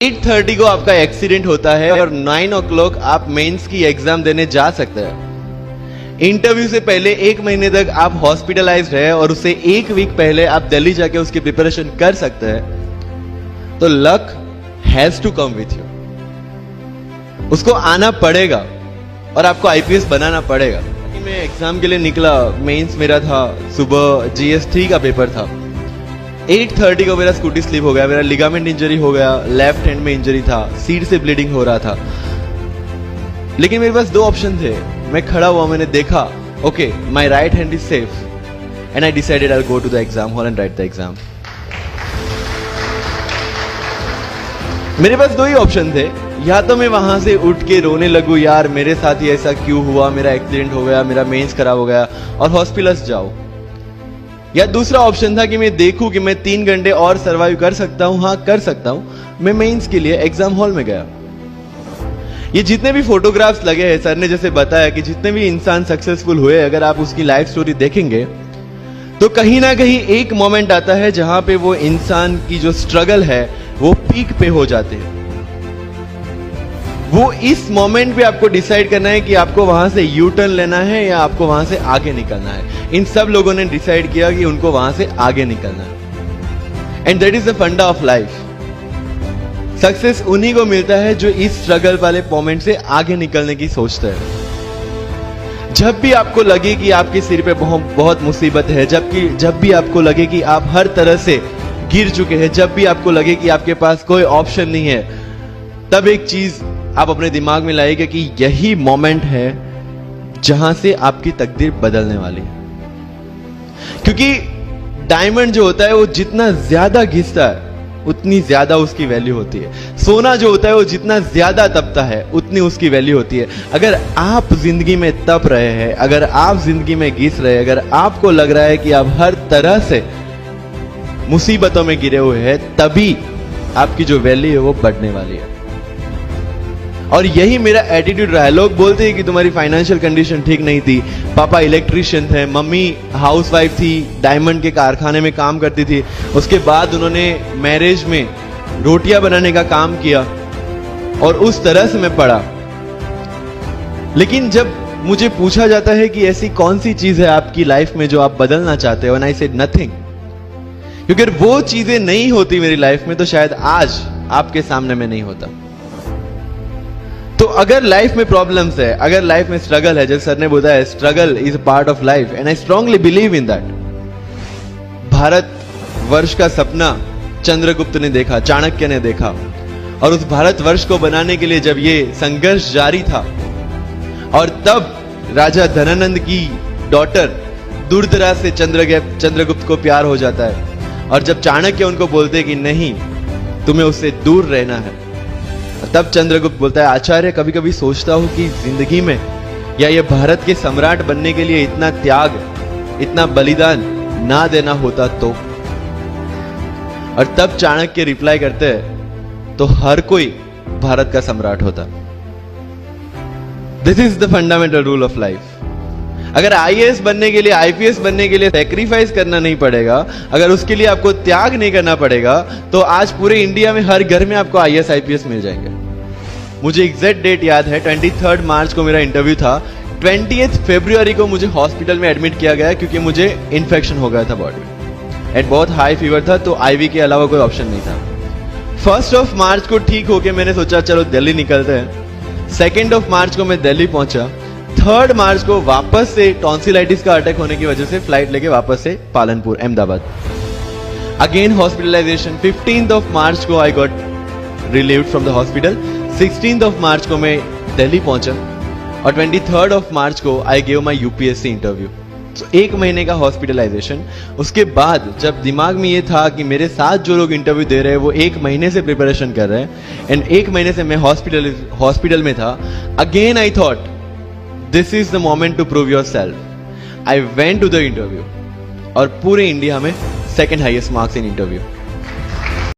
8:30 को आपका एक्सीडेंट होता है और 9 o'clock आप मेंस की एग्जाम देने जा सकते हैं। इंटरव्यू से पहले 1 महीने तक आप हॉस्पिटलाइज्ड है और उससे 1 वीक पहले आप दिल्ली जाके उसकी प्रिपरेशन कर सकते हैं। तो luck has to come with you, उसको आना पड़ेगा और आपको आईपीएस बनाना पड़ेगा। मैं एग्जाम के लिए निकला, मेंस मेरा था, सुबह जीएस3 का पेपर था। 8:30 को मेरा स्कूटी स्लिप हो गया, मेरा लिगामेंट इंजरी हो गया, लेफ्ट हैंड में इंजरी था, सीट से ब्लीडिंग हो रहा था। लेकिन मेरे पास 2 ऑप्शन थे। मैं खड़ा हुआ, मैंने देखा okay my right hand is safe and I decided I will go to the exam hall and write the exam. मेरे पास 2 ही ऑप्शन थे, या तो मैं वहां से उठ के रोने लगूं, यार मेरे साथ ही ऐसा क्यों हुआ, मेरा एक्सीडेंट हो गया, मेरा मेंस खराब हो गया और हॉस्पिटल जाओ, या दूसरा ऑप्शन था कि मैं देखूं कि मैं 3 घंटे और सरवाइव कर सकता हूं। हाँ कर सकता हूं। मैं मेंस के लिए एग्जाम हॉल में गया। ये जितने भी फोटोग्राफ्स लगे हैं, सर ने जैसे बताया कि जितने भी इंसान सक्सेसफुल हुए, अगर आप उसकी लाइफ स्टोरी देखेंगे तो कहीं ना कहीं एक मोमेंट आता है जहां पे वो इंसान की जो स्ट्रगल है वो पीक पे हो जाते हैं। वो इस मोमेंट पे आपको डिसाइड करना है कि आपको वहां से यू टर्न लेना है या आपको वहां से आगे निकलना है। इन सब लोगों ने डिसाइड किया कि उनको वहां से आगे निकलना है। एंड दैट इज द फंडा ऑफ लाइफ। सक्सेस उन्हीं को मिलता है जो इस स्ट्रगल वाले मोमेंट से आगे निकलने की सोचते हैं। जब भी आपको लगे कि आपके सिर पे बहुत मुसीबत है, जब भी आपको लगे कि आप हर तरह से गिर चुके हैं, जब भी आपको लगे कि आपके पास कोई ऑप्शन नहीं है, तब एक चीज आप अपने दिमाग में लाइएगा कि यही मोमेंट है जहां से आपकी तकदीर बदलने वाली है। क्योंकि डायमंड जो होता है वो जितना ज्यादा घिसता है उतनी ज्यादा उसकी वैल्यू होती है। सोना जो होता है वो जितना ज्यादा तपता है उतनी उसकी वैल्यू होती है। अगर आप जिंदगी में तप रहे हैं, अगर आप जिंदगी में घिस रहे हैं, अगर आपको लग रहा है कि आप हर तरह से मुसीबतों में गिरे हुए हैं, तभी आपकी जो वैल्यू है वो बढ़ने वाली है। और यही मेरा एटीट्यूड रहा है। लोग बोलते हैं कि तुम्हारी फाइनेंशियल कंडीशन ठीक नहीं थी, पापा इलेक्ट्रिशियन थे, मम्मी हाउसवाइफ थी, डायमंड के कारखाने में काम करती थी, उसके बाद उन्होंने मैरिज में रोटियां बनाने का काम किया और उस तरह से मैं पढ़ा। लेकिन जब मुझे पूछा जाता है कि ऐसी कौन सी चीज है आपकी लाइफ में जो आप बदलना चाहते हो, एंड आई सेड नथिंग। क्योंकि अगर वो चीजें नहीं होती मेरी लाइफ में तो शायद आज आपके सामने में नहीं होता। तो अगर लाइफ में प्रॉब्लम्स है, अगर लाइफ में स्ट्रगल है, जैसे सर ने बताया struggle is a part of life and I strongly believe in that. Bharat वर्ष का सपना चंद्रगुप्त ने देखा, चाणक्य ने देखा, और उस भारत वर्ष को बनाने के लिए जब ये संघर्ष जारी था और तब राजा धनानंद की डॉटर दुर्धरा से चंद्रगुप्त को प्यार हो जाता है, और जब चाणक्य उनको बोलते कि नहीं तुम्हें उससे दूर रहना है, तब चंद्रगुप्त बोलता है आचार्य कभी कभी सोचता हूं कि जिंदगी में या ये भारत के सम्राट बनने के लिए इतना त्याग, इतना बलिदान ना देना होता तो। और तब चाणक्य रिप्लाई करते हैं तो हर कोई भारत का सम्राट होता। This is the fundamental rule of life. अगर आईएएस बनने के लिए, आईपीएस बनने के लिए सैक्रिफाइस करना नहीं पड़ेगा, अगर उसके लिए आपको त्याग नहीं करना पड़ेगा, तो आज पूरे इंडिया में हर घर में आपको आईएएस आईपीएस मिल जाएंगे। मुझे एग्जैक्ट डेट याद है, 23 मार्च को मेरा इंटरव्यू था। 20 फरवरी को मुझे हॉस्पिटल में एडमिट किया गया क्योंकि मुझे इन्फेक्शन हो गया था बॉडी में एंड बहुत हाई फीवर था, तो आईवी के अलावा कोई ऑप्शन नहीं था। 1 मार्च को ठीक होके मैंने सोचा चलो दिल्ली निकलते हैं। 2 मार्च को मैं दिल्ली पहुंचा। 3 मार्च को वापस से टॉन्सिलाइटिस का अटैक होने की वजह से फ्लाइट लेके वापस से पालनपुर अहमदाबाद, अगेन हॉस्पिटलाइजेशन। 15 मार्च को I got relieved from the hospital. 16 मार्च को मैं दिल्ली पहुंचा और 23 मार्च को I gave my UPSC interview. तो 1 महीने का हॉस्पिटलाइजेशन। उसके बाद जब दिमाग में ये था कि मेरे साथ जो लोग इंटरव्यू दे रहे हैं वो 1 महीने से प्रिपरेशन कर रहे हैं एंड 1 महीने से मैं हॉस्पिटल में था, again I thought this is the moment to prove yourself. I went to the interview और पूरे इंडिया में 2nd highest marks in interview.